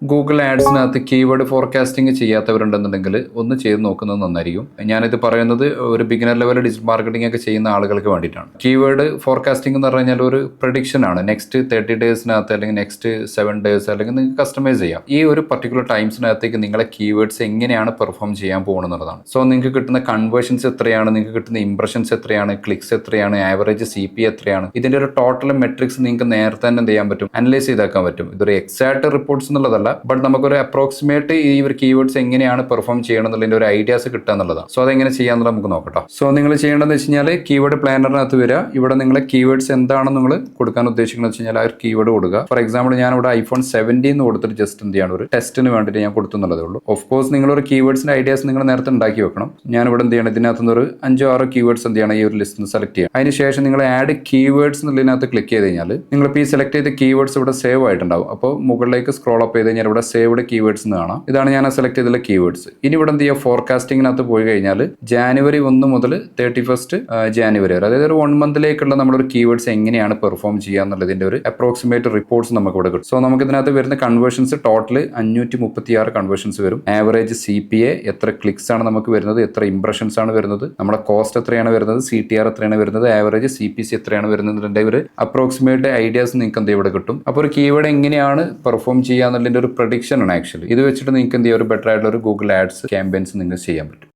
Google ആഡ്സിനകത്ത് keyword forecasting ചെയ്യാത്തവരുണ്ടെന്നുണ്ടെങ്കിൽ ഒന്ന് ചെയ്ത് നോക്കുന്നത് നന്നായിരിക്കും. ഞാനിത് പറയുന്നത് ഒരു ബിഗിനർ ലെവൽ ഡിജിറ്റൽ മാർക്കറ്റിംഗ് ഒക്കെ ചെയ്യുന്ന ആളുകൾക്ക് വേണ്ടിയിട്ടാണ്. കീവേഡ് ഫോർകാസ്റ്റിംഗ് എന്ന് പറഞ്ഞു കഴിഞ്ഞാൽ ഒരു പ്രഡിക്ഷൻ ആണ്. നെക്സ്റ്റ് 30 ഡേയ്സിനകത്ത് അല്ലെങ്കിൽ നെക്സ്റ്റ് 7 ഡേയ്സ് അല്ലെങ്കിൽ നിങ്ങൾക്ക് കസ്റ്റമൈസ് ചെയ്യാം. ഈ ഒരു പർട്ടിക്കുലർ ടൈംസിനകത്തേക്ക് നിങ്ങളെ കീവേഡ്സ് എങ്ങനെയാണ് പെർഫോം ചെയ്യാൻ പോകുന്നതാണ്. സോ നിങ്ങൾക്ക് കിട്ടുന്ന കൺവേർഷൻസ് എത്രയാണ്, നിങ്ങൾക്ക് കിട്ടുന്ന ഇംപ്രഷൻസ് എത്രയാണ്, ക്ലിക്സ് എത്രയാണ്, ആവറേജ് CP എത്രയാണ്, ഇതിന്റെ ഒരു ടോട്ടൽ മെട്രിക്സ് നിങ്ങൾക്ക് നേരത്തെ തന്നെ എന്ത് ചെയ്യാൻ പറ്റും, അനലൈസ് ചെയ്താക്കാൻ പറ്റും. ഇതൊരു എക്സാക്ട് റിപ്പോർട്ട്സ് എന്നുള്ളതല്ല, ബട്ട് നമുക്കൊരു അപ്രോക്സിമേറ്റ് ഈ ഒരു കീവേഡ്സ് എങ്ങനെയാണ് പെർഫോം ചെയ്യണം എന്നുള്ളതിന്റെ ഒരു ഐഡിയാസ് കിട്ടുക എന്നുള്ളതാണ്. സോ അതെങ്ങനെ ചെയ്യാന്നുള്ളത് നമുക്ക് നോക്കട്ടോ. സോ നിങ്ങൾ ചെയ്യേണ്ടതെന്ന് വെച്ച് കഴിഞ്ഞാൽ കീവേഡ് പ്ലാനറിനകത്ത് വരിക. ഇവിടെ നിങ്ങൾ കീവേഡ്സ് എന്താണെന്ന് നിങ്ങൾ കൊടുക്കാൻ ഉദ്ദേശിക്കുന്നത് വെച്ച് കഴിഞ്ഞാൽ ആ ഒരു കീവേഡ് കൊടുക്കുക. ഫോർ എക്സാമ്പിൾ ഞാൻ ഇവിടെ iPhone 17 എന്ന് കൊടുത്തിട്ട് ജസ്റ്റ് എന്ത് ചെയ്യാണ്, ഒരു ടെസ്റ്റിന് വേണ്ടിയിട്ട് ഞാൻ കൊടുത്തുന്നുള്ളതേ ഉള്ളൂ. ഓഫ് കോഴ്സ് നിങ്ങളൊരു കീവേഡ്സിന്റെ ഐഡിയാസ് നിങ്ങൾ നേരത്തെ ഉണ്ടാക്കി വെക്കണം. ഞാൻ ഇവിടെ എന്ത് ചെയ്യണം, ഇതിനകത്ത് നിന്ന് ഒരു 5-6 കീവേഡ്സ് എന്ത് ചെയ്യണം, ഈ ഒരു ലിസ്റ്റ് സെലക്ട് ചെയ്യാം. അതിനുശേഷം നിങ്ങൾ ആഡ് കീവേഡ്സ് എന്നുള്ളതിനകത്ത് ക്ലിക്ക് ചെയ്ത് കഴിഞ്ഞാൽ നിങ്ങളിപ്പോൾ ഈ സെലക്ട് ചെയ്ത കീവേഡ്സ് ഇവിടെ സേവ് ആയിട്ടുണ്ടാവും. അപ്പോൾ മുകളിലേക്ക് സ്ക്രോൾ അപ്പ് ചെയ്ത് കഴിഞ്ഞാൽ ഇവിടെ സേവ്ഡ് കീവേഡ്സ് എന്ന് കാണാം. ഇതാണ് ഞാൻ സെലക്ട് ചെയ്തിട്ടുള്ള കീവേഡ്സ്. ഇനി ഇവിടെ എന്ത് ചെയ്യുക, ഫോർകാസ്റ്റിംഗിനകത്ത് പോയി കഴിഞ്ഞാൽ ജാനുവരി 1 മുതൽ 31 ജാനുവരി വരെ, അതായത് ഒരു 1 മന്തിലേക്കുള്ള നമ്മളൊരു കീവേഡ്സ് എങ്ങനെയാണ് പെർഫോം ചെയ്യുക എന്നുള്ളതിന്റെ ഒരു അപ്രോക്സിമേറ്റ് റിപ്പോർട്ട്സ് നമുക്ക് ഇവിടെ കിട്ടും. സോ നമുക്ക് ഇതിനകത്ത് വരുന്ന കൺവേർഷൻസ് ടോട്ടൽ 536 കൺവേർഷൻസ് വരും. ആവറേജ് CPA എത്ര ക്ലിക്സ് ആണ് നമുക്ക് വരുന്നത്, എത്ര ഇംപ്രഷൻസ് ആണ് വരുന്നത്, നമ്മുടെ കോസ്റ്റ് എത്രയാണ് വരുന്നത്, CTR എത്രയാണ് വരുന്നത്, ആവറേജ് CPC എത്രയാണ് വരുന്നതിന്റെ ഒരു അപ്രോക്സിമേറ്റ് ഐഡിയാസ് നിങ്ങൾക്ക് എന്ത് ഇവിടെ കിട്ടും. അപ്പോൾ ഒരു കീവേഡ് എങ്ങനെയാണ് പെർഫോം ചെയ്യുക എന്നുള്ളതിന്റെ ഒരു പ്രഡിക്ഷൻ ആണ് ആക്ച്വലി. ഇത് വെച്ചിട്ട് നിങ്ങൾക്ക് എന്ത് ചെയ്യാം, ഒരു ബെറ്റർ ആയിട്ടുള്ള ഒരു ഗൂഗിൾ ആഡ്സ് ക്യാമ്പയിൻസ് നിങ്ങൾക്ക് ചെയ്യാൻ പറ്റും.